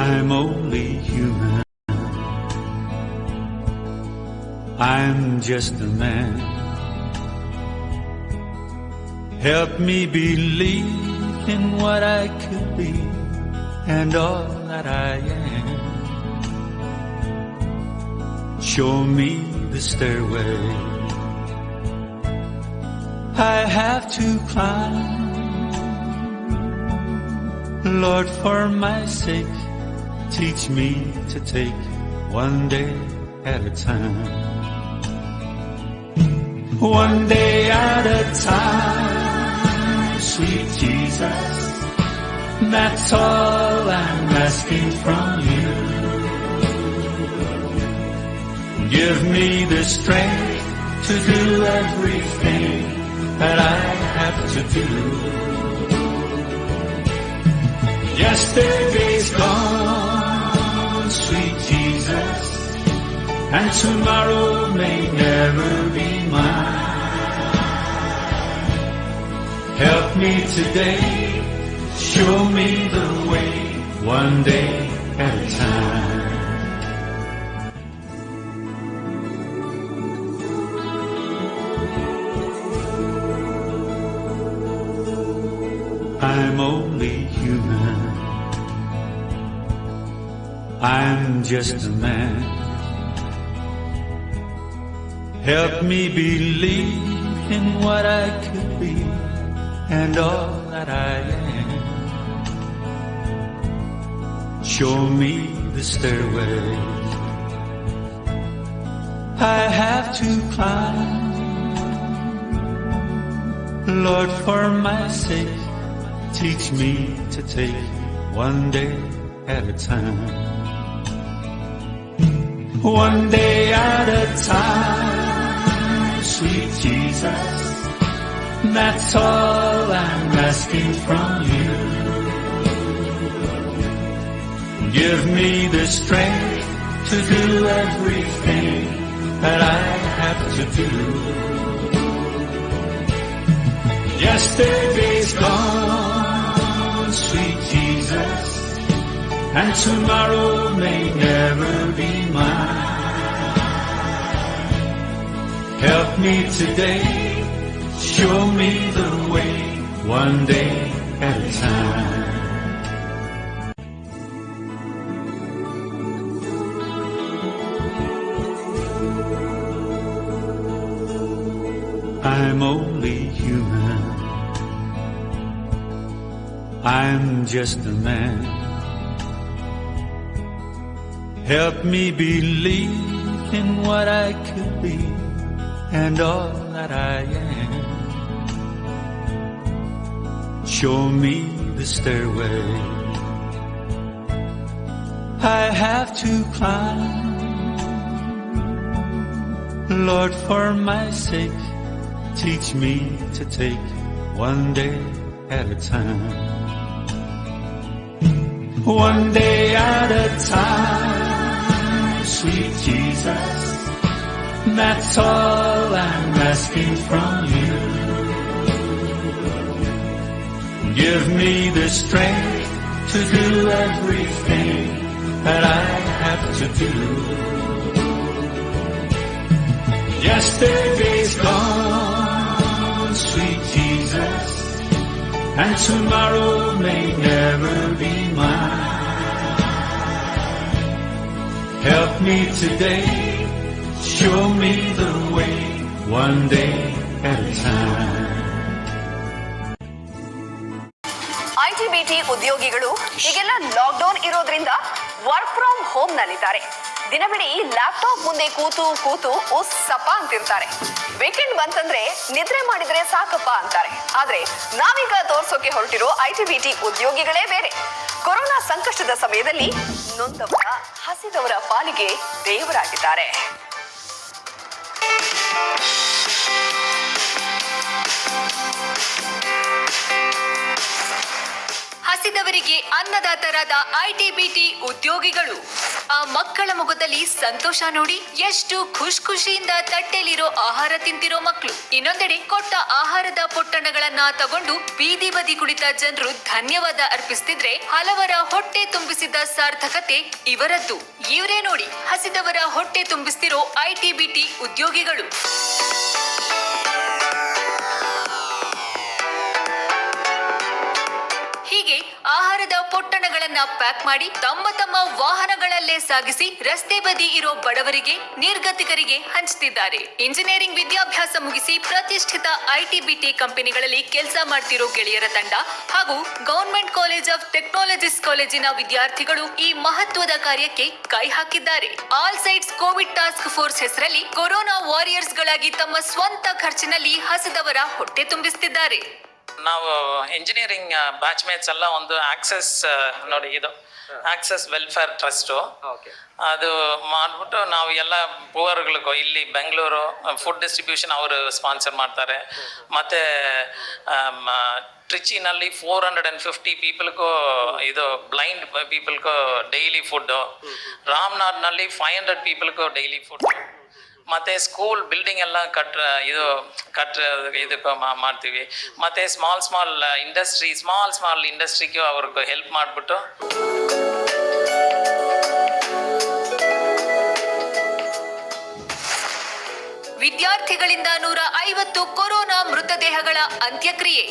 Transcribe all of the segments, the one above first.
I'm only human. I'm just a man. Help me believe in what I could be and all that I am. Show me the stairway I have to climb. Lord, for my sake, teach me to take one day at a time. One day at a time, sweet Jesus, that's all I'm asking from you. Give me the strength to do everything that I have to do. Yesterday's gone, sweet Jesus, and tomorrow may never be mine. Help me today, show me the way, one day at a time. I'm only human. I'm just a man. Help me believe in what I could be and all that I am. Show me the stairway I have to climb. Lord, for my sake, teach me to take one day at a time. One day at a time, sweet Jesus, that's all I'm asking from you. Give me the strength to do everything that I have to do. Yesterday's gone, sweet Jesus, and tomorrow may never be mine. Help me today, show me the way, one day at a time. I'm only human. I'm just a man. Help me believe in what I could be and all that I am. Show me the stairway I have to climb. Lord, for my sake, teach me to take one day at a time. One day at a time, sweet Jesus, that's all I'm asking from you. Give me the strength to do everything that I have to do. Yesterday's gone, sweet Jesus, and tomorrow may never be mine. Help me today, show me the way, one day at a time. IT BT ಉದ್ಯೋಗಿಗಳು ಈಗೆಲ್ಲ lockdown ಇರೋದ್ರಿಂದ work from home ನಲ್ಲಿದ್ದಾರೆ. ದಿನವಿಡೀ laptop ಮುಂದೆ ಕೂತು ಕೂತು ಉಸ್ಸಪ್ಪ ಅಂತಿರ್ತಾರೆ. Weekend ಬಂತಂದ್ರೆ ನಿದ್ರೆ ಮಾಡಿದ್ರೆ ಸಾಕಪ್ಪ ಅಂತಾರೆ. ಆದ್ರೆ ನಾವೀಗ ತೋರ್ಸೋಕೆ ಹೊರಟಿರೋ ಐಟಿಬಿಟಿ ಉದ್ಯೋಗಿಗಳೇ ಬೇರೆ. ಕೊರೋನಾ ಸಂಕಷ್ಟದ ಸಮಯದಲ್ಲಿ ನೊಂದವರ ಹಸಿದವರ ಪಾಲಿಗೆ ದೇವರಾಗಿದ್ದಾರೆ. ಹಸಿದವರಿಗೆ ಅನ್ನದಾತರಾದ ಐಟಿಬಿಟಿ ಉದ್ಯೋಗಿಗಳು ಆ ಮಕ್ಕಳ ಮುಖದಲ್ಲಿ ಸಂತೋಷ ನೋಡಿ, ಎಷ್ಟು ಖುಷಿಯಿಂದ ತಟ್ಟೆಲಿರೋ ಆಹಾರ ತಿಂತಿರೋ ಮಕ್ಕಳು. ಇನ್ನೊಂದೆಡೆ ಕೊಟ್ಟ ಆಹಾರದ ಪೊಟ್ಟಣಗಳನ್ನ ತಗೊಂಡು ಬೀದಿ ಬದಿ ಕುಳಿತ ಜನರು ಧನ್ಯವಾದ ಅರ್ಪಿಸ್ತಿದ್ರೆ, ಹಲವರ ಹೊಟ್ಟೆ ತುಂಬಿಸಿದ ಸಾರ್ಥಕತೆ ಇವರದ್ದು. ಇವರೇ ನೋಡಿ, ಹಸಿದವರ ಹೊಟ್ಟೆ ತುಂಬಿಸ್ತಿರೋ ಐಟಿ-ಬಿಟಿ ಉದ್ಯೋಗಿಗಳು. ಹೀಗೆ ಆಹಾರದ ಪೊಟ್ಟಣಗಳನ್ನ ಪ್ಯಾಕ್ ಮಾಡಿ ತಮ್ಮ ವಾಹನಗಳಲ್ಲೇ ಸಾಗಿಸಿ ರಸ್ತೆ ಬದಿ ಇರೋ ಬಡವರಿಗೆ, ನಿರ್ಗತಿಕರಿಗೆ ಹಂಚುತ್ತಿದ್ದಾರೆ. ಇಂಜಿನಿಯರಿಂಗ್ ವಿದ್ಯಾಭ್ಯಾಸ ಮುಗಿಸಿ ಪ್ರತಿಷ್ಠಿತ ಐಟಿ-ಬಿಟಿ ಕಂಪನಿಗಳಲ್ಲಿ ಕೆಲಸ ಮಾಡ್ತಿರೋ ಗೆಳೆಯರ ತಂಡ ಹಾಗೂ ಗವರ್ಮೆಂಟ್ ಕಾಲೇಜ್ ಆಫ್ ಟೆಕ್ನಾಲಜಿಸ್ ಕಾಲೇಜಿನ ವಿದ್ಯಾರ್ಥಿಗಳು ಈ ಮಹತ್ವದ ಕಾರ್ಯಕ್ಕೆ ಕೈ ಹಾಕಿದ್ದಾರೆ. All sides Covid task force ಹೆಸರಲ್ಲಿ ಕೊರೋನಾ ವಾರಿಯರ್ಸ್ ಗಳಾಗಿ ತಮ್ಮ ಸ್ವಂತ ಖರ್ಚಿನಲ್ಲಿ ಹಸಿದವರ ಹೊಟ್ಟೆ ತುಂಬಿಸುತ್ತಿದ್ದಾರೆ. ನಾವು ಇಂಜಿನಿಯರಿಂಗ್ ಬ್ಯಾಚ್ ಮೇಟ್ಸ್ ಎಲ್ಲ ಒಂದು ಆಕ್ಸೆಸ್ ನೋಡಿ, ಇದು ಆಕ್ಸೆಸ್ ವೆಲ್ಫೇರ್ ಟ್ರಸ್ಟು, ಅದು ಮಾಡಿಬಿಟ್ಟು ನಾವು ಎಲ್ಲ ಪೂವರ್ಗಳಿಗೂ ಇಲ್ಲಿ ಬೆಂಗಳೂರು ಫುಡ್ ಡಿಸ್ಟ್ರಿಬ್ಯೂಷನ್ ಅವರು ಸ್ಪಾನ್ಸರ್ ಮಾಡ್ತಾರೆ. ಮತ್ತು ಟ್ರಿಚಿನಲ್ಲಿ 450 ಪೀಪಲ್ಗೂ ಇದು ಬ್ಲೈಂಡ್ ಪೀಪಲ್ಗೂ ಡೈಲಿ ಫುಡ್ಡು, ರಾಮ್ನಾಥ್ನಲ್ಲಿ 500 ಪೀಪಲ್ಗೂ ಡೈಲಿ ಫುಡ್, ಮತ್ತು ಸ್ಕೂಲ್ ಬಿಲ್ಡಿಂಗ್ ಎಲ್ಲ ಇದಕ್ಕೆ ಮಾಡ್ತೀವಿ. ಮತ್ತು ಸ್ಮಾಲ್ ಇಂಡಸ್ಟ್ರಿಗೂ ಅವ್ರಿಗೆ ಹೆಲ್ಪ್ ಮಾಡಿಬಿಟ್ಟು ವಿದ್ಯಾರ್ಥಿಗಳಿಂದ 150 ಕೊರೋನಾ ಮೃತದೇಹಗಳ ಅಂತ್ಯಕ್ರಿಯೆ.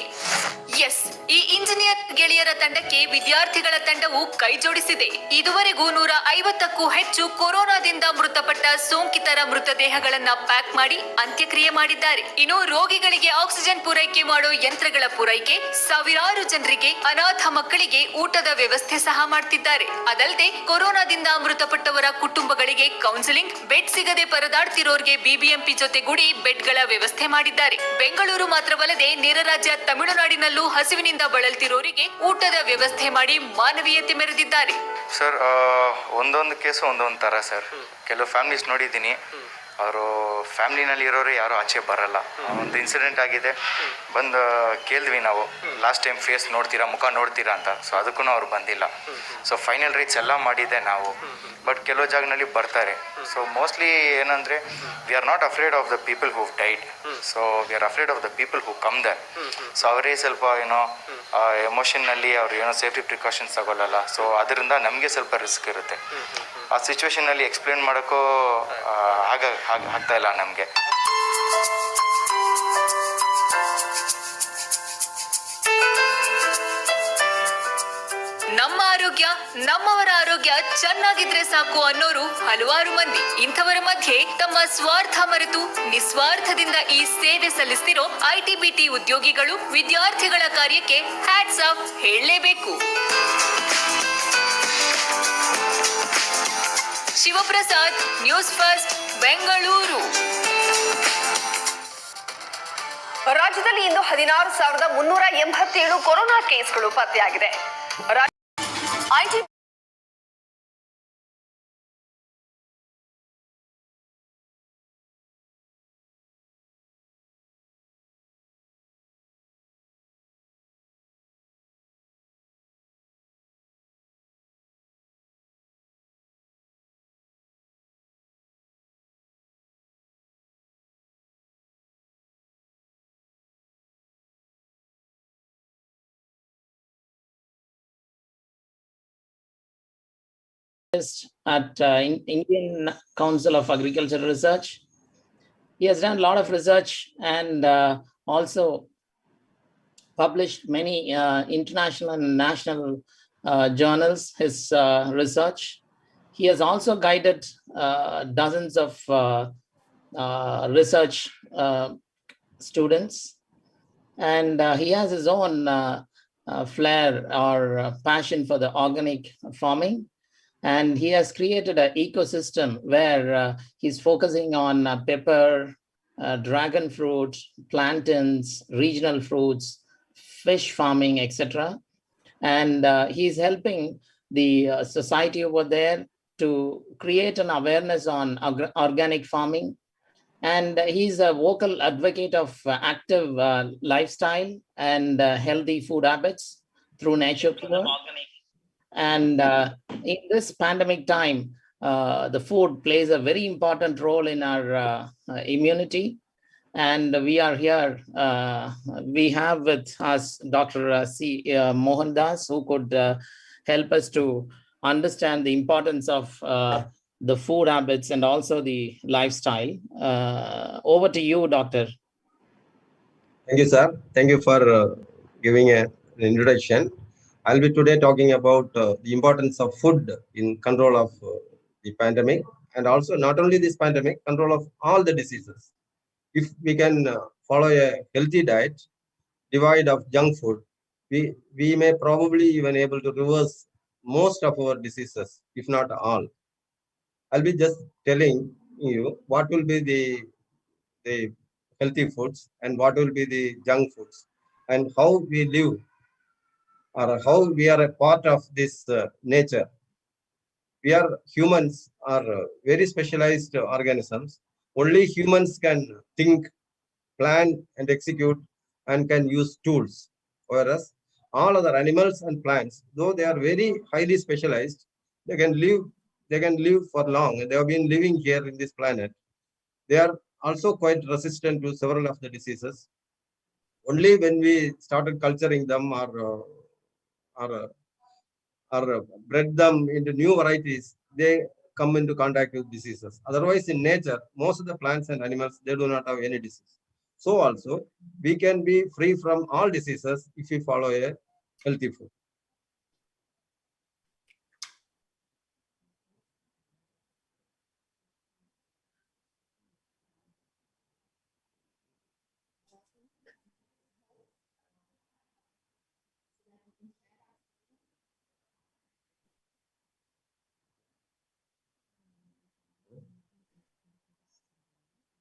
ಎಸ್, ಈ ಇಂಜಿನಿಯರ್ ಗೆಳೆಯರ ತಂಡಕ್ಕೆ ವಿದ್ಯಾರ್ಥಿಗಳ ತಂಡವು ಕೈ ಜೋಡಿಸಿದೆ. ಇದುವರೆಗೂ 150ಕ್ಕೂ ಹೆಚ್ಚು ಕೊರೋನಾದಿಂದ ಮೃತಪಟ್ಟ ಸೋಂಕಿತರ ಮೃತದೇಹಗಳನ್ನ ಪ್ಯಾಕ್ ಮಾಡಿ ಅಂತ್ಯಕ್ರಿಯೆ ಮಾಡಿದ್ದಾರೆ. ಇನ್ನು ರೋಗಿಗಳಿಗೆ ಆಕ್ಸಿಜನ್ ಪೂರೈಕೆ ಮಾಡೋ ಯಂತ್ರಗಳ ಪೂರೈಕೆ, ಸಾವಿರಾರು ಜನರಿಗೆ, ಅನಾಥ ಮಕ್ಕಳಿಗೆ ಊಟದ ವ್ಯವಸ್ಥೆ ಸಹ ಮಾಡ್ತಿದ್ದಾರೆ. ಅದಲ್ಲದೆ ಕೊರೋನಾದಿಂದ ಮೃತಪಟ್ಟವರ ಕುಟುಂಬಗಳಿಗೆ ಕೌನ್ಸಿಲಿಂಗ್, ಬೆಡ್ ಸಿಗದೆ ಪರದಾಡ್ತಿರೋರ್ಗೆ ಬಿಬಿಎಂಪಿ ಜೊತೆಗೂಡಿ ಬೆಡ್ಗಳ ವ್ಯವಸ್ಥೆ ಮಾಡಿದ್ದಾರೆ. ಬೆಂಗಳೂರು ಮಾತ್ರವಲ್ಲದೆ ನೆರ ರಾಜ್ಯ ತಮಿಳುನಾಡಿನಲ್ಲೂ ಹಸಿವಿನಿಂದ ಬಳಲ್ತಿರೋರಿಗೆ ಊಟದ ವ್ಯವಸ್ಥೆ ಮಾಡಿ ಮಾನವೀಯತೆ ಮೆರೆದಿದ್ದಾರೆ. ಸರ್, ಒಂದೊಂದು ಕೇಸು ಒಂದೊಂದು ಥರ ಸರ್. ಕೆಲವು ಫ್ಯಾಮಿಲೀಸ್ ನೋಡಿದ್ದೀನಿ, ಅವರು ಫ್ಯಾಮಿಲಿನಲ್ಲಿ ಇರೋರು ಯಾರು ಆಚೆ ಬರಲ್ಲ. ಒಂದು ಇನ್ಸಿಡೆಂಟ್ ಆಗಿದೆ, ಬಂದು ಕೇಳಿದ್ವಿ ನಾವು, ಲಾಸ್ಟ್ ಟೈಮ್ ಫೇಸ್ ನೋಡ್ತೀರಾ, ಮುಖ ನೋಡ್ತೀರಾ ಅಂತ. ಸೊ ಅದಕ್ಕೂ ಅವ್ರು ಬಂದಿಲ್ಲ. ಸೊ ಫೈನಲ್ ರೀಚ್ ಎಲ್ಲ ಮಾಡಿದ್ದೆ ನಾವು, ಬಟ್ ಕೆಲವು ಜಾಗನಲ್ಲಿ ಬರ್ತಾರೆ. ಸೊ ಮೋಸ್ಟ್ಲಿ ಏನಂದರೆ, we are not afraid of the people who died, so we are afraid of the people who come there. So ಅವರೇ ಸ್ವಲ್ಪ ಎಮೋಷನ್ನಲ್ಲಿ ಅವ್ರು ಸೇಫ್ಟಿ ಪ್ರಿಕಾಷನ್ಸ್ ತಗೊಳ್ಳಲ್ಲ. ಸೊ ಅದರಿಂದ ನಮಗೆ ಸ್ವಲ್ಪ ರಿಸ್ಕ್ ಇರುತ್ತೆ. ಆ ಸಿಚುವೇಶನಲ್ಲಿ ಎಕ್ಸ್ಪ್ಲೇನ್ ಮಾಡೋಕ್ಕೂ ಆಗ್ತಾ ಇಲ್ಲ ನಮಗೆ. ನಮ್ಮ ಆರೋಗ್ಯ, ನಮ್ಮವರ ಆರೋಗ್ಯ ಚೆನ್ನಾಗಿದ್ರೆ ಸಾಕು ಅನ್ನೋರು ಹಲವಾರು ಮಂದಿ. ಇಂಥವರ ಮಧ್ಯೆ ತಮ್ಮ ಸ್ವಾರ್ಥ ಮರೆತು ನಿಸ್ವಾರ್ಥದಿಂದ ಈ ಸೇವೆ ಸಲ್ಲಿಸ್ತಿರೋ ಐಟಿ-ಬಿಟಿ ಉದ್ಯೋಗಿಗಳು, ವಿದ್ಯಾರ್ಥಿಗಳ ಕಾರ್ಯಕ್ಕೆ ಹ್ಯಾಟ್ಸ್ ಆಫ್ ಹೇಳಲೇಬೇಕು. Shivaprasad, news first, Bengaluru. ರಾಜ್ಯದಲ್ಲಿ ಇಂದು 16,387 ಕೊರೋನಾ ಕೇಸ್ಗಳು ಪತ್ತೆಯಾಗಿದೆ. IT at Indian Council of Agricultural Research. He has done a lot of research and also published many international and national journals, his research. He has also guided dozens of research students, and he has his own flair or passion for the organic farming. And he has created an ecosystem where he's focusing on pepper, dragon fruit, plantains, regional fruits, fish farming, etc. And he's helping the society over there to create an awareness on organic farming. And he's a vocal advocate of active lifestyle and healthy food habits through nature care. And in this pandemic time, the food plays a very important role in our immunity. And we are here, we have with us Dr. C. Mohandas, who could help us to understand the importance of the food habits and also the lifestyle. Over to you, Doctor. Thank you, sir. Thank you for giving an introduction. I'll be today talking about the importance of food in control of the pandemic, and also not only this pandemic, control of all the diseases. If we can follow a healthy diet, devoid of junk food, we may probably even able to reverse most of our diseases, if not all. I'll be just telling you what will be the healthy foods and what will be the junk foods, and how we live or how we are a part of this nature. We are humans are very specialized organisms. Only humans can think, plan and execute and can use tools, whereas all other animals and plants, though they are very highly specialized, they can live for long. They have been living here in this planet. They are also quite resistant to several of the diseases. Only when we started culturing them or bred them into new varieties, they come into contact with diseases. Otherwise, in nature, most of the plants and animals, they do not have any disease. So also, we can be free from all diseases if we follow a healthy food.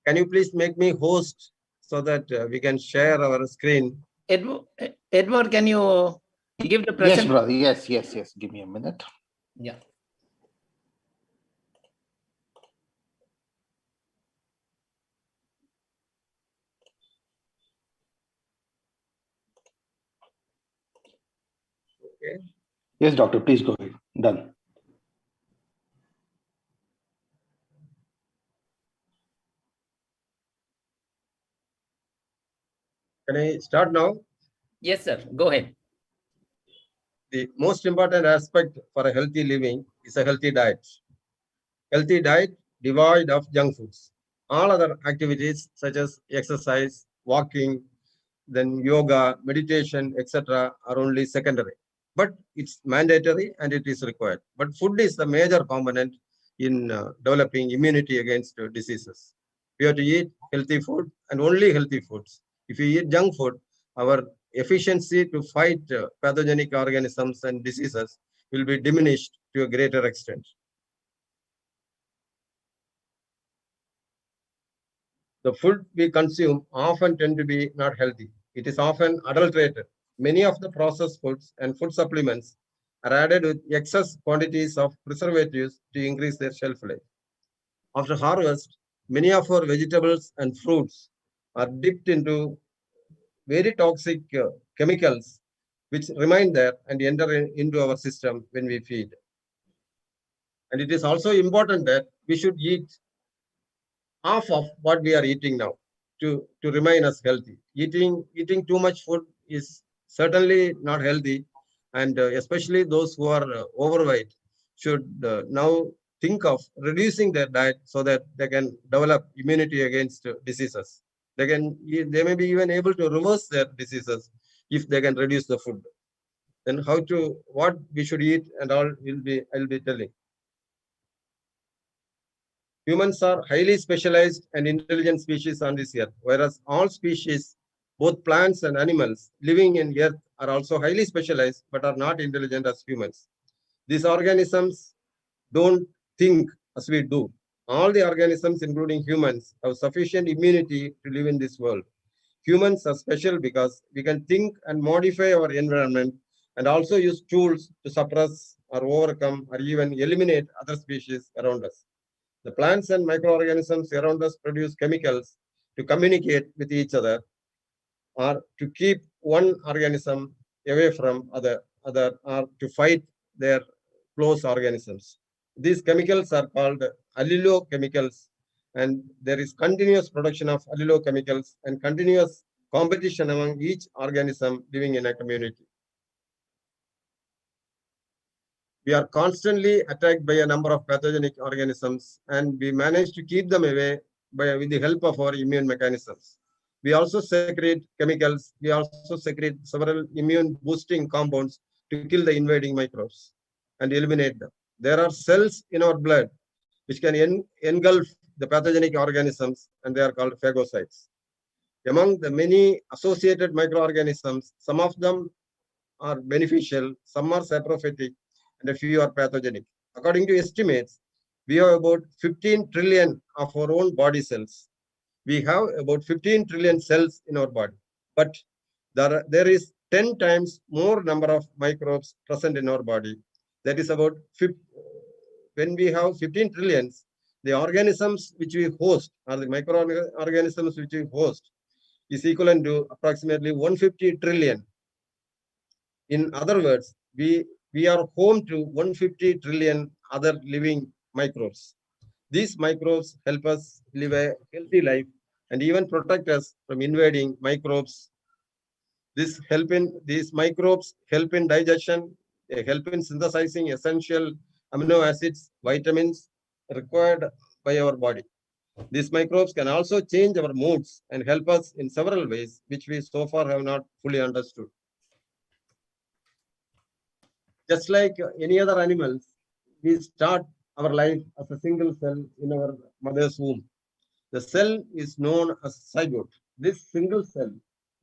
Can you please make me host so that we can share our screen? Edward, can you give the Yes, present? brother. Yes. Give me a minute. Yeah. Okay. Yes, doctor, please go ahead. Done. Can I start now? Yes, sir. Go ahead. The most important aspect for a healthy living is a healthy diet. Healthy diet devoid of junk foods. All other activities such as exercise, walking, then yoga, meditation, etc. are only secondary. But it's mandatory and it is required. But food is the major component in developing immunity against diseases. We have to eat healthy food and only healthy foods. If you eat junk food, our efficiency to fight pathogenic organisms and diseases will be diminished to a greater extent. The food we consume often tend to be not healthy. It is often adulterated. Many of the processed foods and food supplements are added with excess quantities of preservatives to increase their shelf life. After harvest, many of our vegetables and fruits are dipped into very toxic chemicals which remain there and enter into our system when we feed. And it is also important that we should eat half of what we are eating now to remain us healthy. Eating too much food is certainly not healthy, and especially those who are overweight should now think of reducing their diet so that they can develop immunity against diseases. They may be even able to reverse their diseases if they can reduce the food. Then what we should eat and all I'll be telling. Humans are highly specialized and intelligent species on this earth, whereas all species, both plants and animals living in earth, are also highly specialized but are not intelligent as humans. These organisms don't think as we do. All the organisms, including humans, have sufficient immunity to live in this world. Humans are special because we can think and modify our environment and also use tools to suppress or overcome or even eliminate other species around us. The plants and microorganisms around us produce chemicals to communicate with each other or to keep one organism away from other or to fight their close organisms. These chemicals are called allelochemicals, and there is continuous production of allelochemicals and continuous competition among each organism living in a community. We are constantly attacked by a number of pathogenic organisms, and we manage to keep them away with the help of our immune mechanisms. We also secrete chemicals. We also secrete several immune boosting compounds to kill the invading microbes and eliminate them. There are cells in our blood which can engulf the pathogenic organisms, and they are called phagocytes. Among the many associated microorganisms, some of them are beneficial, some are saprophytic, and a few are pathogenic. According to estimates, we have about 15 trillion of our own body cells. We have about 15 trillion cells in our body, but there is 10 times more number of microbes present in our body. That is about when we have 15 trillions, the organisms which we host, or the microorganisms which we host, is equivalent to approximately 150 trillion. In other words, we are home to 150 trillion other living microbes. These microbes help us live a healthy life and even protect us from invading microbes. These microbes help in digestion, they help in synthesizing essential amino acids, vitamins required by our body. These microbes can also change our moods and help us in several ways, which we so far have not fully understood. Just like any other animals, we start our life as a single cell in our mother's womb. The cell is known as zygote. This single cell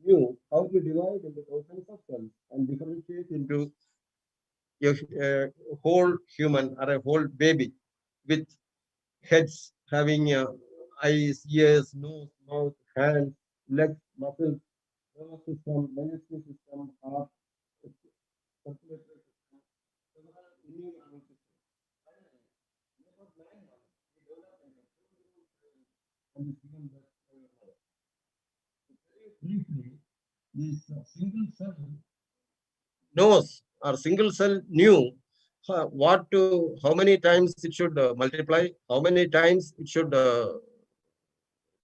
knew how to divide into thousands of cells and differentiate into a whole human or a whole baby with heads having eyes, ears, nose, mouth, hands, legs, muscles, nervous system, digestive system, heart, circulatory system, several immune systems. Briefly, this single cell knows or single cell knew how many times it should multiply, how many times it should,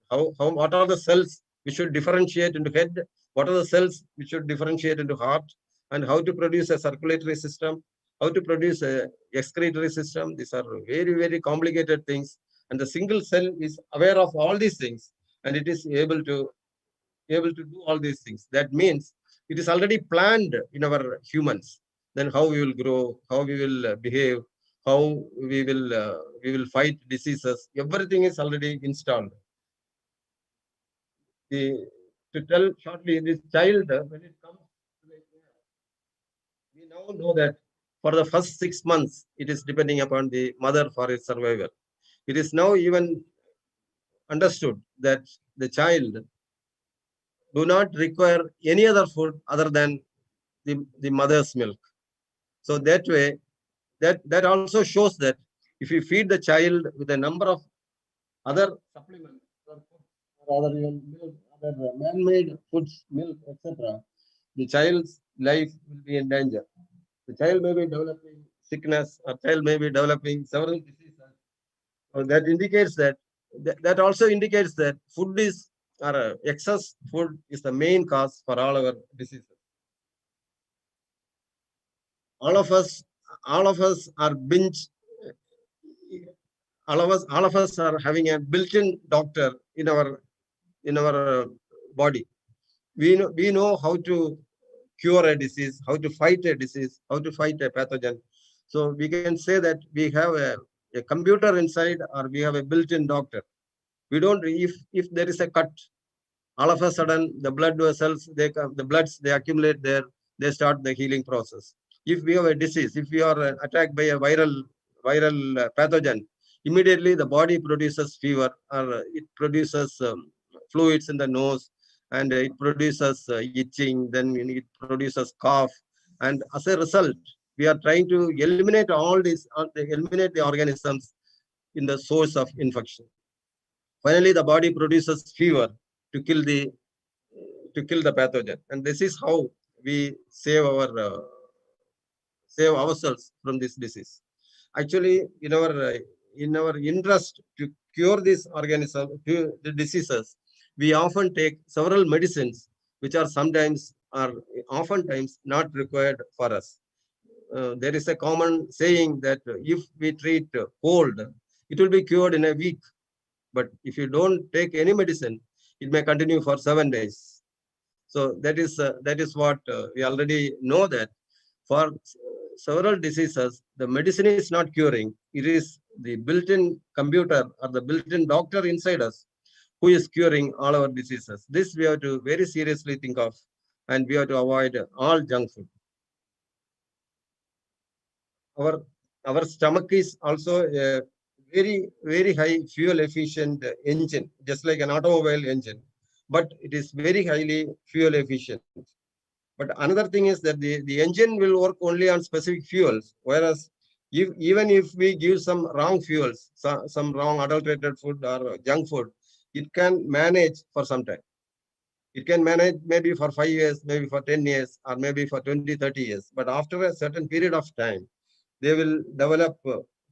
what are the cells which should differentiate into head, what are the cells which should differentiate into heart, and how to produce a circulatory system, how to produce a excretory system. These are very, very complicated things. And the single cell is aware of all these things, and it is able to do all these things. That means it is already planned in our humans. Then how we will grow, how we will behave, how we will fight diseases. Everything is already installed. To tell shortly, this child, when it comes to the care, we now know that for the first 6 months, it is depending upon the mother for its survival. It is now even understood that the child do not require any other food other than the mother's milk. So that way, that also shows that if you feed the child with a number of other supplements or other milk, other man-made foods, milk, etc., the child's life will be in danger. The child may be developing sickness, or child may be developing several diseases. So that indicates that also indicates that food is, or excess food is the main cause for all our diseases. All of us are binge. All of us are having a built-in doctor in our body. We know how to cure a disease, how to fight a disease, how to fight a pathogen. So we can say that we have a computer inside, or we have a built-in doctor. We don't, if there is a cut, all of a sudden the blood vessels, they accumulate there, they start the healing process. If we have a disease, if we are attacked by a viral pathogen, immediately the body produces fever, or it produces fluids in the nose, and it produces itching, then it produces cough. And as a result, we are trying to eliminate eliminate the organisms in the source of infection. Finally, the body produces fever to kill the pathogen, and this is how we save ourselves from this disease. Actually, in our interest to cure this organism, to the diseases, we often take several medicines which are sometimes or oftentimes not required for us. There is a common saying that if we treat cold, it will be cured in a week. But if you don't take any medicine, it may continue for 7 days. So that is what we already know, that for several diseases, the medicine is not curing. It is the built-in computer or the built-in doctor inside us who is curing all our diseases. This we have to very seriously think of, and we have to avoid all junk food. Our stomach is also a very high fuel efficient engine, just like an automobile engine, but it is very highly fuel efficient. But another thing is that the engine will work only on specific fuels, whereas even if we give some wrong fuels, some wrong adulterated food or junk food, it can manage for some time. It can manage maybe for 5 years, maybe for 10 years, or maybe for 20, 30 years. But after a certain period of time, they will develop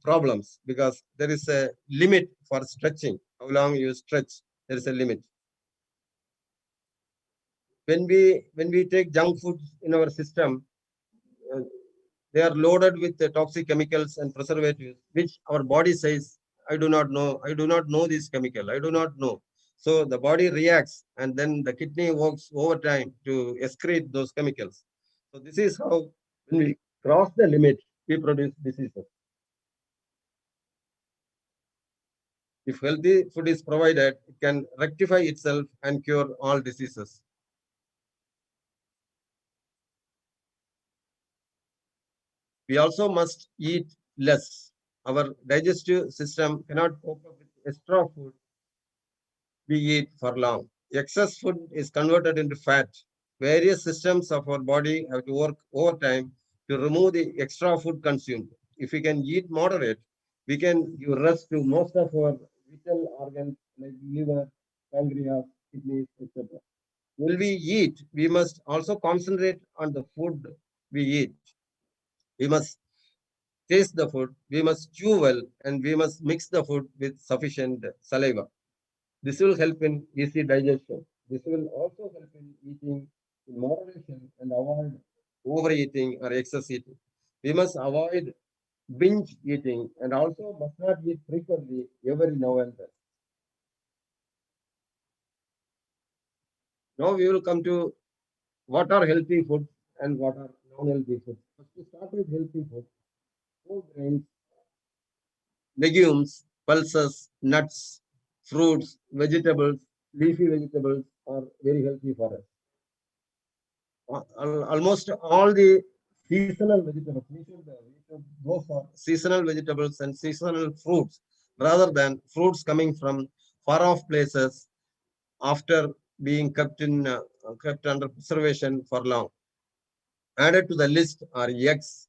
problems, because there is a limit for stretching. How long you stretch, there is a limit. When we take junk food in our system, they are loaded with the toxic chemicals and preservatives, which our body says, I do not know this chemical, I do not know. So the body reacts, and then the kidney works overtime to excrete those chemicals. So this is how, when we cross the limit, we produce diseases. If healthy food is provided, it can rectify itself and cure all diseases. We also must eat less. Our digestive system cannot cope up with extra food we eat for long. Excess food is converted into fat. Various systems of our body have to work overtime to remove the extra food consumed. If we can eat moderate, we can give rest to most of our vital organs like liver, pancreas, kidneys, etc. When we eat, we must also concentrate on the food we eat. We must taste the food, we must chew well, and we must mix the food with sufficient saliva. This will help in easy digestion. This will also help in eating in moderation and avoid overeating or excess eating. We must avoid binge eating and also must not eat frequently every now and then. Now we will come to what are healthy foods and what are non-healthy foods. First, to start with healthy food, whole grains, legumes, pulses, nuts, fruits, vegetables, leafy vegetables are very healthy for us. Almost all the seasonal vegetables, we should go for seasonal vegetables and seasonal fruits rather than fruits coming from far off places after being kept under preservation for long. Added to the list are eggs,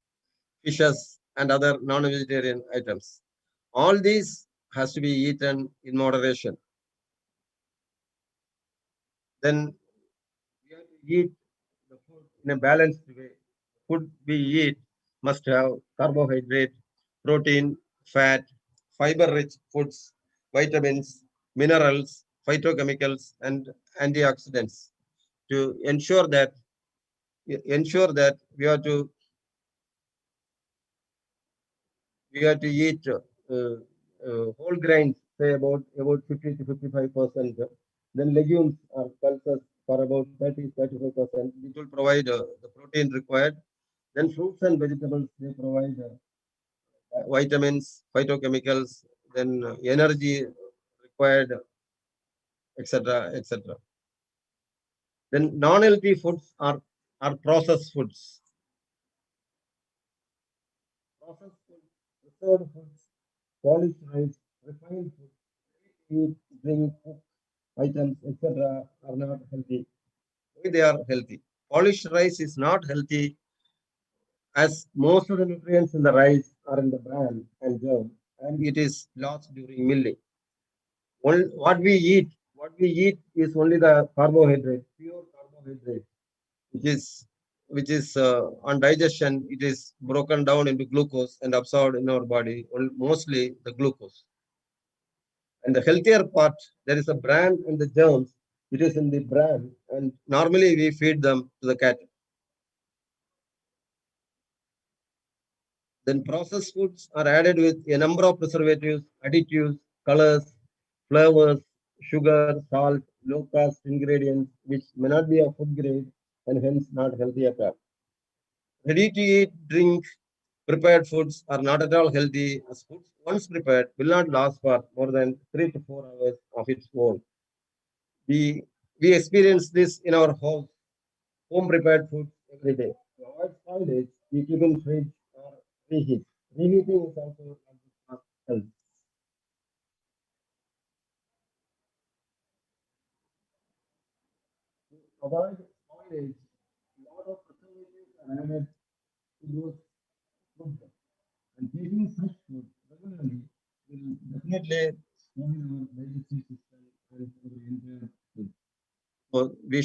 fishes, and other non-vegetarian items. All these has to be eaten in moderation. Then we have to eat the food in a balanced way. Food we eat must have carbohydrate, protein, fat, fiber-rich foods, vitamins, minerals, phytochemicals, and antioxidants to ensure that we have to eat whole grains, say about 50 to 55%. Then legumes are pulses for about 30-35%, which will provide the protein required. Then fruits and vegetables, they provide vitamins, phytochemicals, then energy required, etc., etc. Then non-healthy foods are processed foods. Processed foods, preserved foods, polished rice, refined foods, eat, drink, cook items, etc. are not healthy. Why they are healthy? Polished rice is not healthy, as most of the nutrients in the rice are in the bran and germ, and it is lost during milling. What we eat is only the carbohydrate, pure carbohydrate, which is on digestion, it is broken down into glucose and absorbed in our body, mostly the glucose. And the healthier part, there is a bran and the germs. It is in the bran, and normally we feed them to the cattle. Then processed foods are added with a number of preservatives, additives, colors, flavors, sugar, salt, low-cost ingredients, which may not be of food grade and hence not healthy at all. Ready-to-eat drink prepared foods are not at all healthy, as foods once prepared will not last for more than 3 to 4 hours of its own. We experience this in our home prepared food every day. To avoid spoilage, we keep in fridge or reheat. Reheating is also not good for health. To avoid spoilage, a lot of preservatives are added to those food. And taking such food regularly will definitely spoil our digestive system and our entire food. So we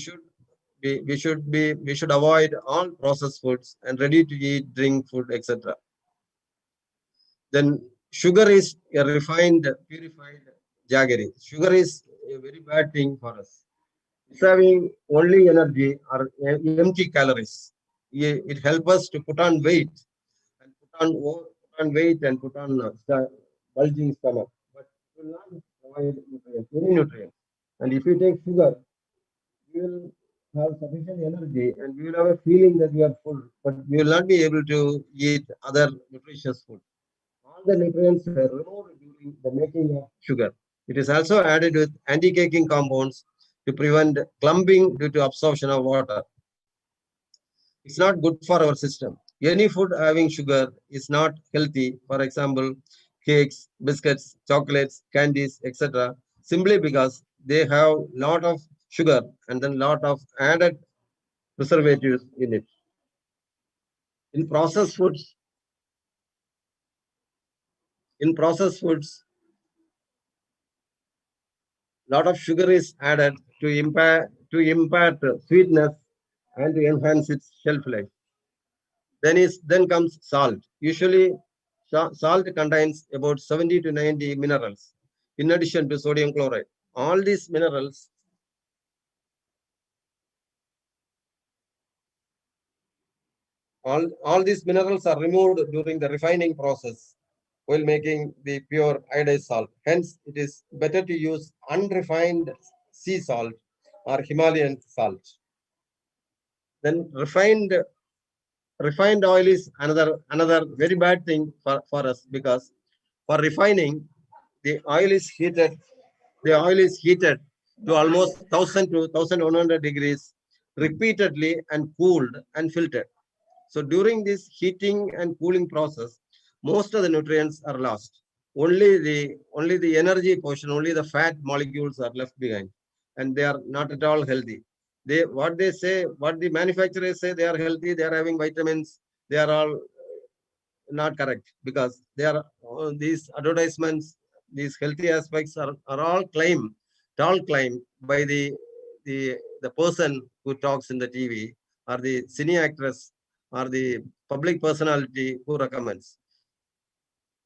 should avoid all processed foods and ready to eat, drink food, etc. Then sugar is a refined, purified jaggery. Sugar is a very bad thing for us. It's having only energy or empty calories. It helps us to put on weight and put on weight and put on bulging stomach, but it will not provide nutrients, any nutrients. And if you take sugar, you will have sufficient energy and you will have a feeling that you are full, but you will not be able to eat other nutritious food. All the nutrients were removed during the making of sugar. It is also added with anti-caking compounds to prevent clumping due to absorption of water. It's not good for our system. Any food having sugar is not healthy. For example, cakes, biscuits, chocolates, candies, etc. Simply because they have lot of sugar and then lot of added preservatives in it. In processed foods, lot of sugar is added to impart sweetness and to enhance its shelf life. Then comes salt. Usually, salt contains about 70 to 90 minerals, in addition to sodium chloride. All these minerals are removed during the refining process while making the pure iodized salt. Hence, it is better to use unrefined sea salt or Himalayan salt. Then refined oil is another very bad thing for us, because for refining, the oil is heated to almost 1000 to 1100 degrees repeatedly and cooled and filtered. So during this heating and cooling process, most of the nutrients are lost. Only the energy portion, only the fat molecules are left behind, and they are not at all healthy. What the manufacturers say they are healthy, they are having vitamins, they are all not correct, because they are these advertisements, these healthy aspects are all claimed by the person who talks in the TV, or the cine actress, or the public personality who recommends.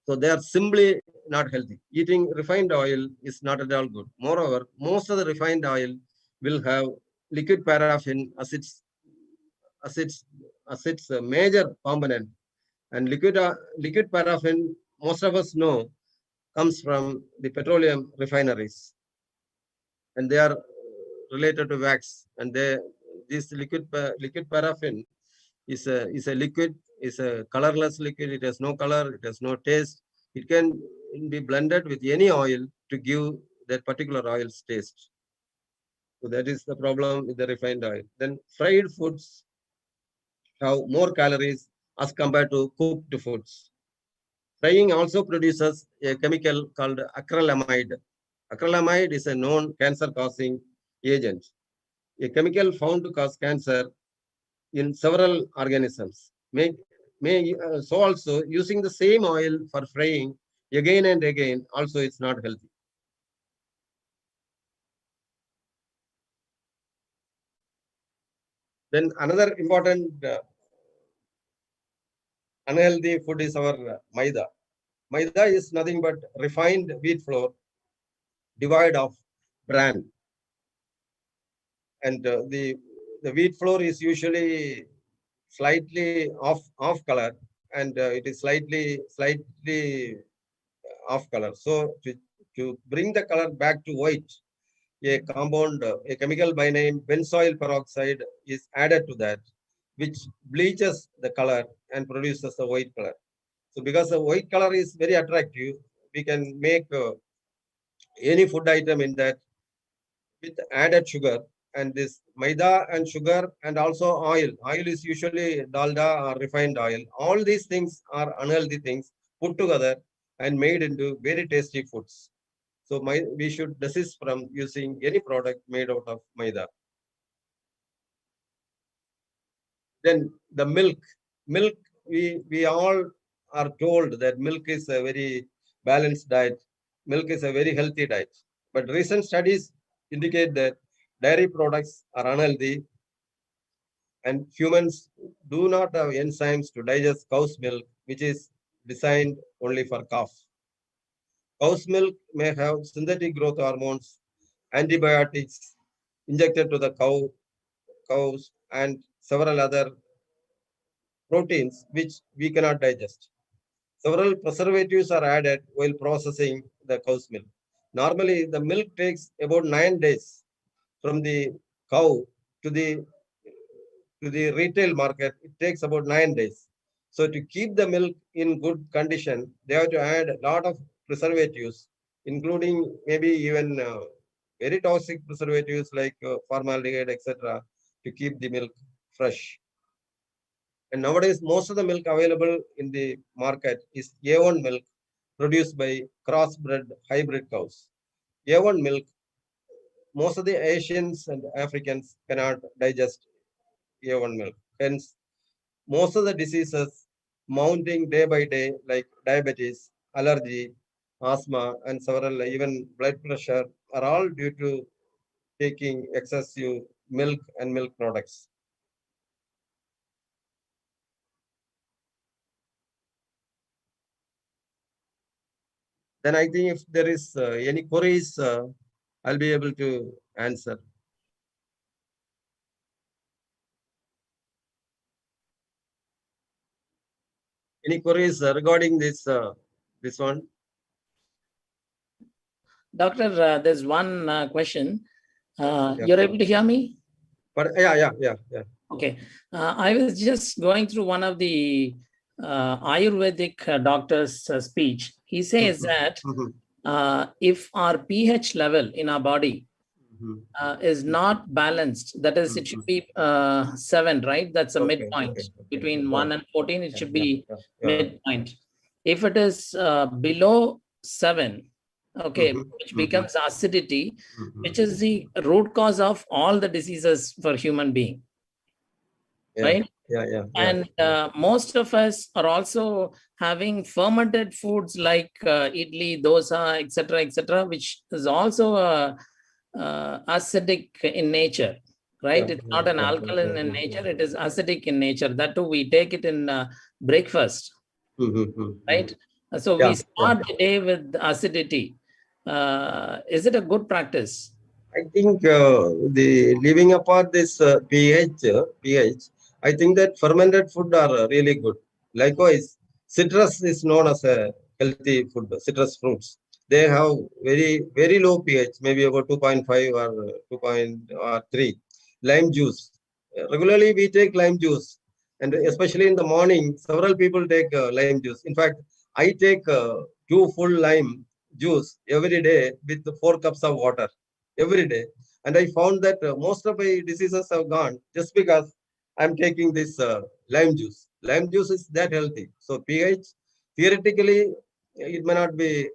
So they are simply not healthy. Eating refined oil is not at all good. Moreover, most of the refined oil will have liquid paraffin as its major component. And liquid paraffin, most of us know, comes from the petroleum refineries, and they are related to wax. And this liquid paraffin is a liquid, is a colorless liquid. It has no color, it has no taste. It can be blended with any oil to give that particular oil's taste. So that is the problem with the refined oil. Then fried foods have more calories as compared to cooked foods. Frying also produces a chemical called acrylamide. Acrylamide is a known cancer-causing agent, a chemical found to cause cancer in several organisms. So also using the same oil for frying again and again, also it's not healthy. Then another important unhealthy food is our maida. Maida is nothing but refined wheat flour devoid of bran. And the wheat flour is usually slightly off color, and it is slightly off color. So to bring the color back to white, a compound, a chemical by name benzoyl peroxide is added to that, which bleaches the color and produces a white color. So because the white color is very attractive, we can make any food item in that with added sugar, and this maida and sugar and also oil. Oil is usually dalda or refined oil. All these things are unhealthy things put together and made into very tasty foods. So we should desist from using any product made out of maida. Then the milk. Milk, we all are told that milk is a very balanced diet. Milk is a very healthy diet. But recent studies indicate that dairy products are unhealthy and humans do not have enzymes to digest cow's milk, which is designed only for calf. Cow's milk may have synthetic growth hormones, antibiotics injected to the cows, and several other proteins which we cannot digest. Several preservatives are added while processing the cow's milk. Normally, the milk takes about 9 days from the cow to the retail market. It takes about 9 days. So to keep the milk in good condition, they have to add a lot of preservatives, including maybe even very toxic preservatives like formaldehyde, etc., to keep the milk fresh. And nowadays, most of the milk available in the market is A1 milk produced by crossbred hybrid cows. A1 milk, most of the Asians and Africans cannot digest A1 milk. Hence, most of the diseases mounting day by day, like diabetes, allergy, asthma, and several even blood pressure, are all due to taking excessive milk and milk products. Then I think if there is any queries, I'll be able to answer. Any queries regarding this one? Doctor, there's one question. Yeah. You're able to hear me? But yeah. Okay. I was just going through one of the Ayurvedic doctor's speech. He says that if our pH level in our body is not balanced, that is, it should be 7, right? That's a midpoint. Between 1 and 14, it should be midpoint. If it is below 7, okay, which becomes acidity, which is the root cause of all the diseases for human being, right? Yeah. And most of us are also having fermented foods like idli, dosa, etc., which is also acidic in nature, right? It's not an alkaline in nature, it is acidic in nature. That too, we take it in breakfast, right? So we start the day with acidity. Is it a good practice? I think the leaving apart this pH, I think that fermented food are really good. Likewise, citrus is known as a healthy food. Citrus fruits, they have very low pH, maybe about 2.5 or 2.3. Lime juice. Regularly, we take lime juice, and especially in the morning, several people take lime juice. In fact, I take 2 full lime juice every day with 4 cups of water every day, and I found that most of my diseases have gone just because I'm taking this lime juice. Lime juice is that healthy. So pH, theoretically, it may not be.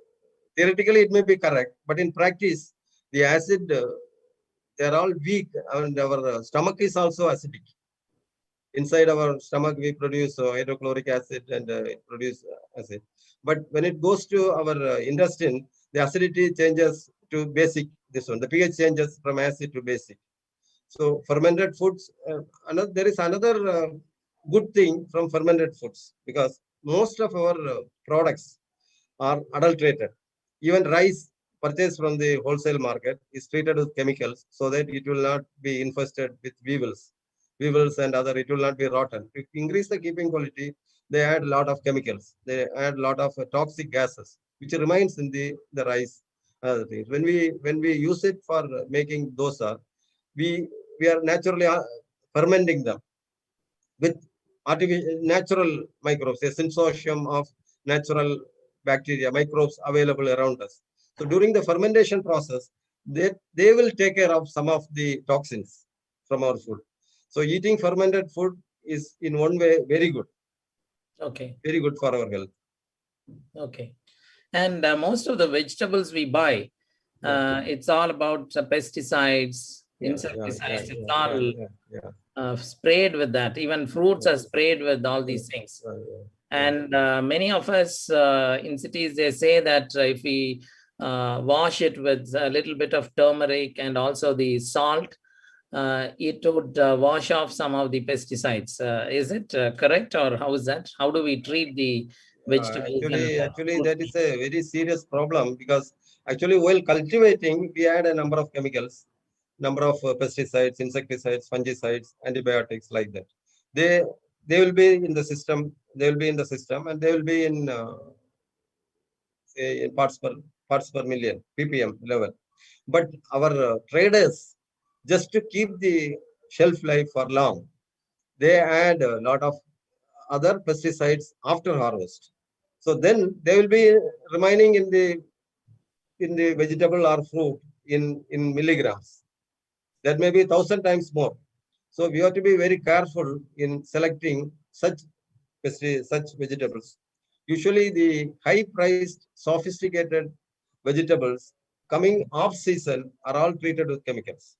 Theoretically, it may be correct, but in practice, the acid they are all weak, and our stomach is also acidic. Inside our stomach, we produce hydrochloric acid and produce acid. But when it goes to our intestine, the acidity changes to basic. This one, the pH changes from acid to basic. So fermented foods, there is another good thing from fermented foods, because most of our products are adulterated. Even rice purchased from the wholesale market is treated with chemicals so that it will not be infested with weevils and other, it will not be rotten. To increase the keeping quality, they add a lot of chemicals. They add a lot of toxic gases, which remains in the rice. Other things. When we use it for making dosa, we are naturally fermenting them with artificial natural microbes, a consortium of natural bacteria, microbes available around us. So during the fermentation process, they will take care of some of the toxins from our food. So eating fermented food is in one way very good, Okay. very good for our health. Okay. And most of the vegetables we buy, it's all about pesticides, insecticides. It's all sprayed with that. Even fruits are sprayed with all these things. And many of us in cities, they say that if we wash it with a little bit of turmeric and also the salt, it would wash off some of the pesticides. Is it correct, or how is that? How do we treat the vegetables? Actually, that is a very serious problem, because actually while cultivating, we add a number of chemicals, number of pesticides, insecticides, fungicides, antibiotics, like that. They will be in the system. They will be in the system, and they will be in say in parts per million ppm level. But our traders, just to keep the shelf life for long, they add a lot of other pesticides after harvest. So then they will be remaining in the vegetable or fruit in milligrams. That may be 1,000 times more. So we have to be very careful in selecting such vegetables. Usually the high-priced, sophisticated vegetables coming off season are all treated with chemicals,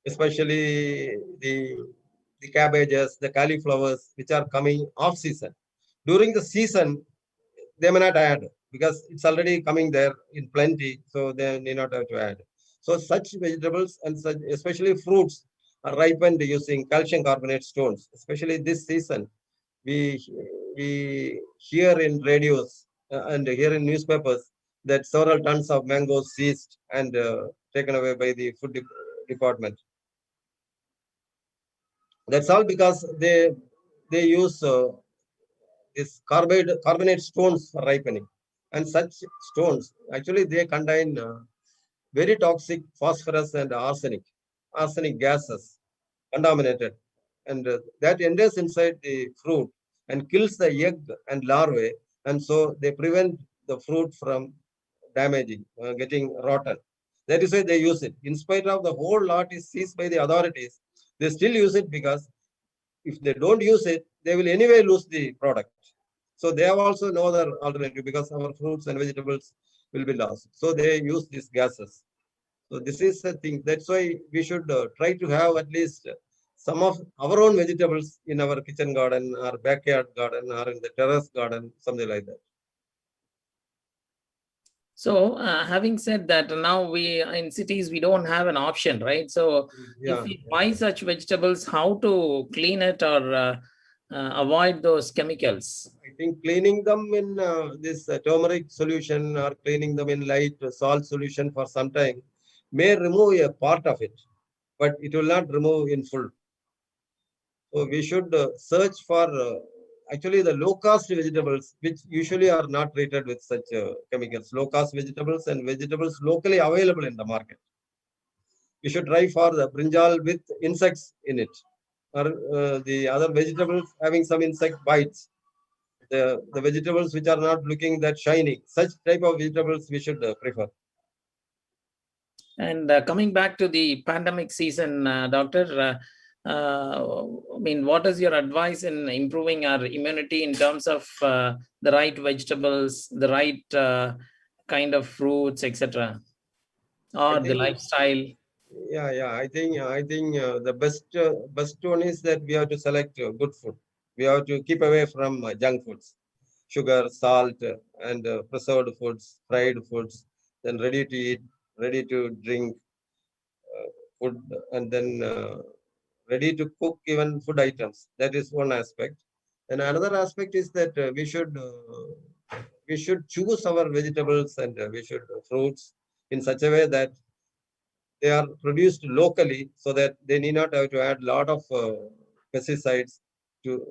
especially the cabbages, the cauliflowers, which are coming off season. During the season, they may not add, because it's already coming there in plenty, so they need not have to add. So such vegetables and such, especially fruits, are ripened using calcium carbonate stones. Especially this season, we hear in radios and hear in newspapers that several tons of mangoes seized and taken away by the food department. That's all because they use this carbonate stones for ripening, and such stones actually they contain very toxic phosphorus and arsenic gases, contaminated, and that enters inside the fruit and kills the egg and larvae, and so they prevent the fruit from damaging, getting rotten. That is why they use it. In spite of the whole lot is seized by the authorities, they still use it, because if they don't use it, they will anyway lose the product. So they have also no other alternative, because our fruits and vegetables will be lost. So they use these gases. So this is the thing. That's why we should try to have at least some of our own vegetables in our kitchen garden, our backyard garden, or in the terrace garden, something like that. So having said that, now we in cities, we don't have an option, right? So if we buy such vegetables, how to clean it or avoid those chemicals? I think cleaning them in this turmeric solution, or cleaning them in light salt solution for some time, may remove a part of it, but it will not remove in full. So we should search for actually the low-cost vegetables, which usually are not treated with such chemicals. Low-cost vegetables and vegetables locally available in the market. We should try for the brinjal with insects in it, or the other vegetables having some insect bites. The vegetables which are not looking that shiny, such type of vegetables we should prefer. And coming back to the pandemic season, Doctor, I mean, what is your advice in improving our immunity in terms of the right vegetables, the right kind of fruits, etc., or the lifestyle? Yeah. I think the best one is that we have to select good food. We have to keep away from junk foods, sugar, salt, and preserved foods, fried foods, then ready to eat, ready to drink food, and then ready to cook even food items. That is one aspect. And another aspect is that we should choose our vegetables and we should fruits in such a way that they are produced locally, so that they need not have to add a lot of pesticides to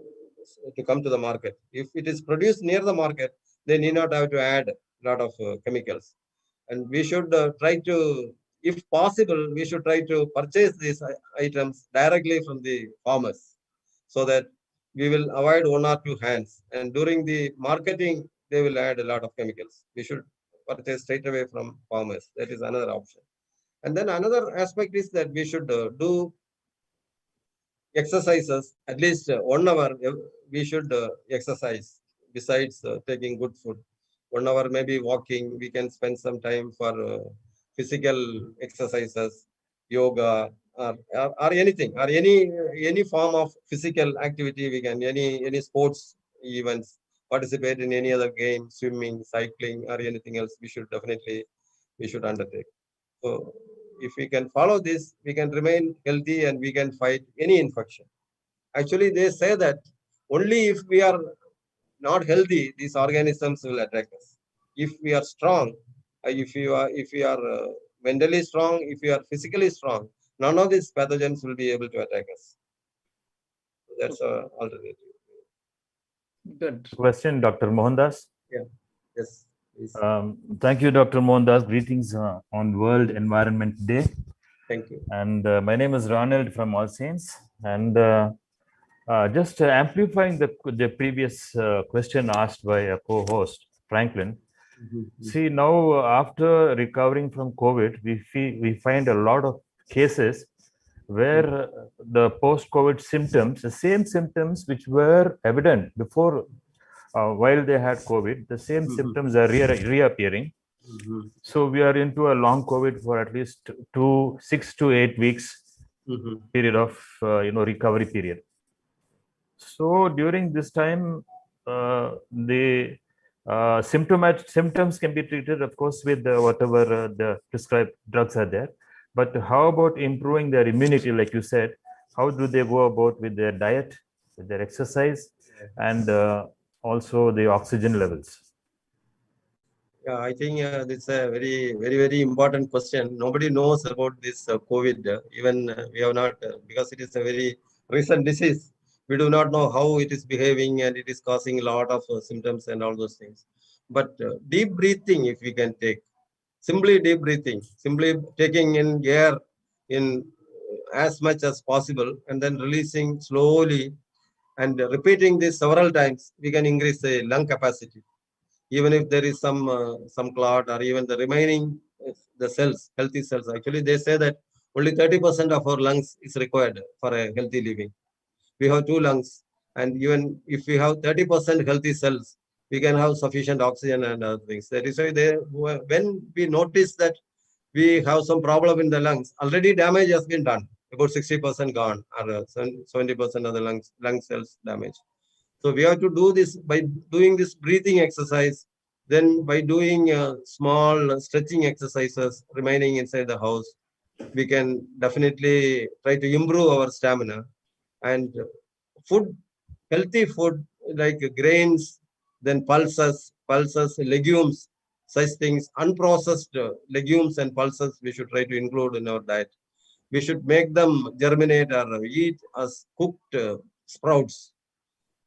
come to the market. If it is produced near the market, they need not have to add a lot of chemicals. And we should try to, if possible, we should try to purchase these items directly from the farmers, so that we will avoid one or two hands. And during the marketing, they will add a lot of chemicals. We should purchase straight away from farmers. That is another option. And then another aspect is that we should do exercises at least 1 hour. We should exercise besides taking good food. 1 hour maybe walking. We can spend some time for physical exercises, yoga, or anything, or any form of physical activity. We can any sports events, participate in any other game, swimming, cycling, or anything else. We should undertake. So if we can follow this, we can remain healthy and we can fight any infection. Actually, they say that only if we are not healthy, these organisms will attack us. If we are strong, if we are mentally strong, if we are physically strong, none of these pathogens will be able to attack us. So that's a alternative. Good. Question, Dr. Mohandas. Yeah. Yes. Please. Thank you, Dr. Mohandas. Greetings on World Environment Day. Thank you. And my name is Ronald from All Saints. And just amplifying the previous question asked by a co-host, Franklin. See, now after recovering from COVID, we find a lot of cases where the post-COVID symptoms, the same symptoms which were evident before while they had COVID, the same symptoms are reappearing. So we are into a long COVID for at least 6 to 8 weeks period of recovery period. So during this time, the symptoms can be treated, of course, with whatever the prescribed drugs are there. But how about improving their immunity, like you said? How do they go about with their diet, with their exercise, and also the oxygen levels? Yeah, I think this is a very important question. Nobody knows about this COVID. Even we have not, because it is a very recent disease. We do not know how it is behaving, and it is causing a lot of symptoms and all those things. But deep breathing, if we can take, simply deep breathing, simply taking in air in as much as possible, and then releasing slowly, and repeating this several times, we can increase the lung capacity. Even if there is some clot, or even the remaining the cells, healthy cells. Actually, they say that only 30% of our lungs is required for a healthy living. We have 2 lungs, and even if we have 30% healthy cells, we can have sufficient oxygen and other things. That is why when we notice that we have some problem in the lungs, already damage has been done. About 60% gone, or 70% of the lung cells damaged. So we have to do this by doing this breathing exercise, then by doing small stretching exercises, remaining inside the house. We can definitely try to improve our stamina. And food, healthy food like grains, then pulses, legumes, such things, unprocessed legumes and pulses, we should try to include in our diet. We should make them germinate or eat as cooked sprouts.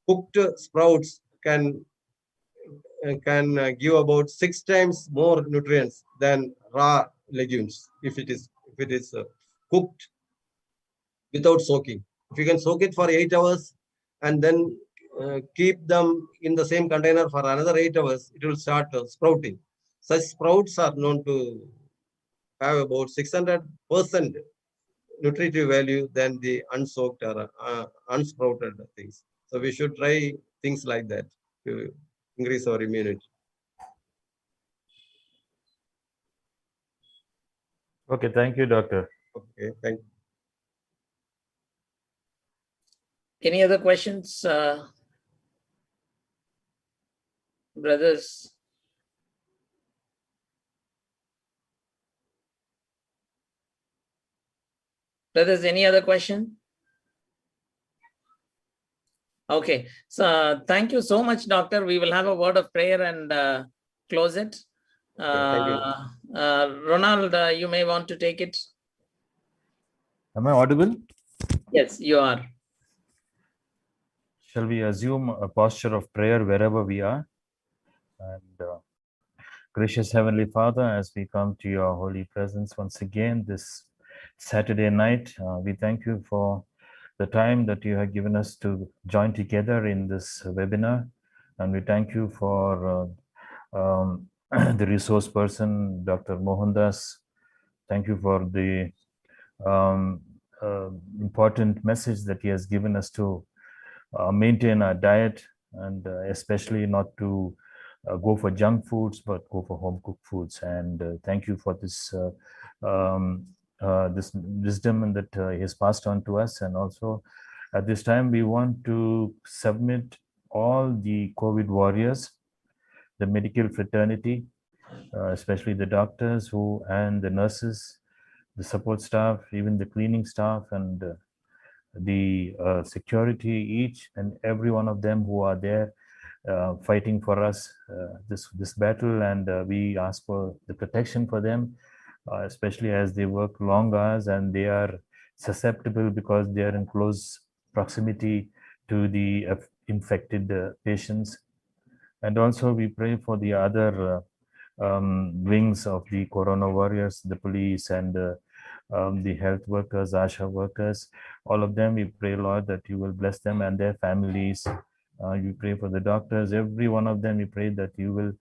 Cooked sprouts can give about 6 times more nutrients than raw legumes if it is cooked without soaking. If you can soak it for 8 hours and then keep them in the same container for another 8 hours, it will start sprouting. Such sprouts are known to have about 600% nutritive value than the unsoaked or unsprouted things. So we should try things like that to increase our immunity. Okay, thank you, doctor. Okay, thank you. Any other questions, brothers? Brothers, any other question? Okay, so thank you so much, doctor. We will have a word of prayer and close it. thank you. Ronald, you may want to take it. Am I audible? Yes, you are. Shall we assume a posture of prayer wherever we are? And gracious Heavenly Father, as we come to your holy presence once again this Saturday night, we thank you for the time that you have given us to join together in this webinar. And we thank you for the resource person, Dr. Mohandas. Thank you for the important message that he has given us to maintain our diet, and especially not to go for junk foods, but go for home cooked foods. And thank you for this this wisdom that he has passed on to us. And also at this time, we want to submit all the COVID warriors, the medical fraternity, especially the doctors and the nurses, the support staff, even the cleaning staff, and the security, each and every one of them who are there fighting for us this battle. And we ask for the protection for them, especially as they work long hours and they are susceptible because they are in close proximity to the infected patients. And also we pray for the other wings of the corona warriors, the police and the health workers, ASHA workers, all of them. We pray, Lord, that you will bless them and their families. You pray for the doctors, every one of them. We pray that you will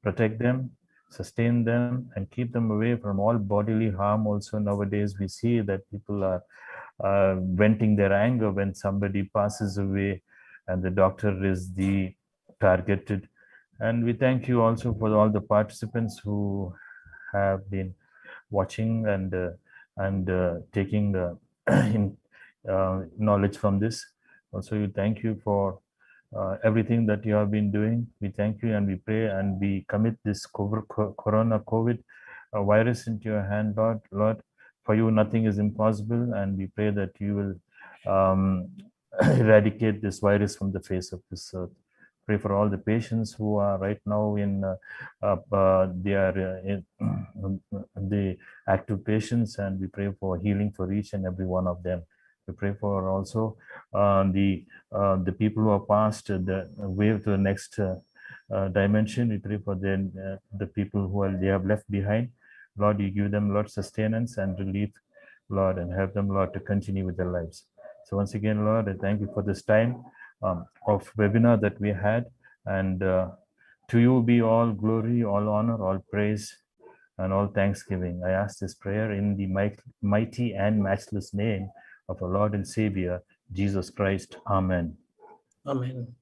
protect them, sustain them, and keep them away from all bodily harm. Also, nowadays, we see that people are venting their anger when somebody passes away and the doctor is the targeted. And we thank you also for all the participants who have been watching and taking in knowledge from this. Also, we thank you for everything that you have been doing. We thank you and we pray and we commit this corona COVID virus into your hand, Lord. Lord, for you nothing is impossible, and we pray that you will eradicate this virus from the face of this earth. Pray for all the patients who are right now in the active patients, and we pray for healing for each and every one of them. We pray for also the people who are past the wave to the next dimension. We pray for the people who they have left behind. Lord, you give them, Lord, sustenance and relief, Lord, and help them, Lord, to continue with their lives. So once again, Lord, I thank you for this time of webinar that we had, and to you be all glory, all honor, all praise, and all thanksgiving. I ask this prayer in the mighty and matchless name of our Lord and Savior, Jesus Christ. Amen. Amen.